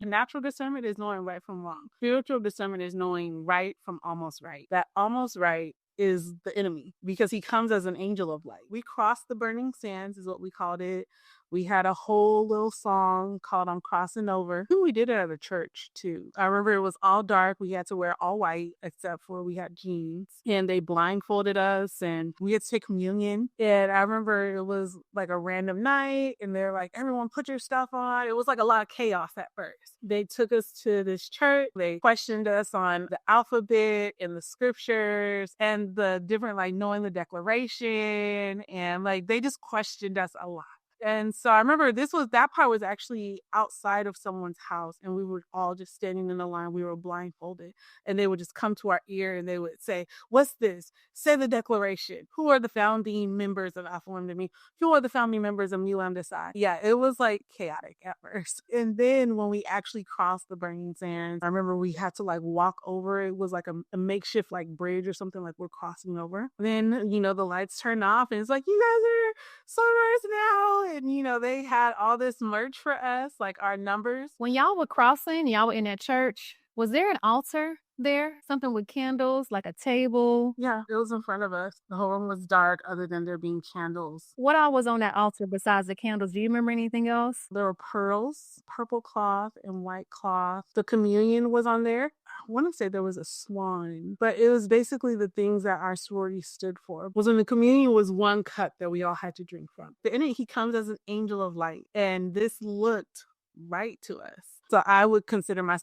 Natural discernment is knowing right from wrong. Spiritual discernment is knowing right from almost right. That almost right is the enemy because he comes as an angel of light. We crossed the burning sands is what we called it. We had a whole little song called I'm Crossing Over. I think we did it at a church too. I remember it was all dark. We had to wear all white except for we had jeans and they blindfolded us and we had to take communion. And I remember it was like a random night and they're like, everyone put your stuff on. It was like a lot of chaos at first. They took us to this church. They questioned us on the alphabet and the scriptures and the different, like knowing the declaration. And like, they just questioned us a lot. And so I remember that part was actually outside of someone's house and we were all just standing in the line. We were blindfolded and they would just come to our ear and they would say, what's this? Say the declaration. Who are the founding members of Alpha Lambda Mu? Who are the founding members of Mu Lambda Psi? Yeah, it was like chaotic at first. And then when we actually crossed the burning sands, I remember we had to like walk over. It was like a makeshift like bridge or something like we're crossing over. Then, the lights turn off and it's like, you guys are sorors now. And, they had all this merch for us, like our numbers. When y'all were crossing, y'all were in that church, was there an altar there? Something with candles, like a table? Yeah, it was in front of us. The whole room was dark other than there being candles. What all was on that altar besides the candles? Do you remember anything else? There were pearls, purple cloth, and white cloth. The communion was on there. I want to say there was a swan, but it was basically the things that our sorority stood for. Was when the communion was one cup that we all had to drink from. In it, he comes as an angel of light, and this looked right to us. So I would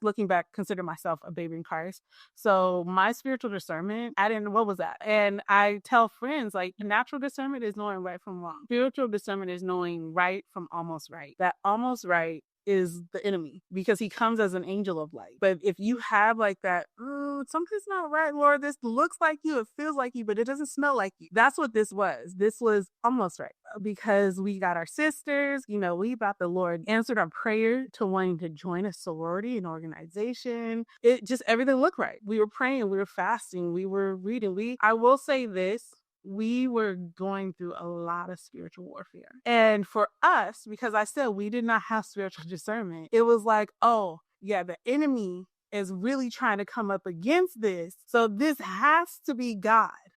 looking back, consider myself a baby in Christ. So my spiritual discernment, what was that? And I tell friends, like, natural discernment is knowing right from wrong. Spiritual discernment is knowing right from almost right. That almost right is the enemy because he comes as an angel of light. But if you have like that, something's not right, Lord, this looks like you, it feels like you, but it doesn't smell like you. That's what this was. This was almost right because we got our sisters, we got the Lord answered our prayer to wanting to join a sorority, an organization. It just, everything looked right. We were praying, we were fasting, we were reading. I will say this, we were going through a lot of spiritual warfare. And for us, because I said we did not have spiritual discernment, it was like, oh, yeah, the enemy is really trying to come up against this. So this has to be God.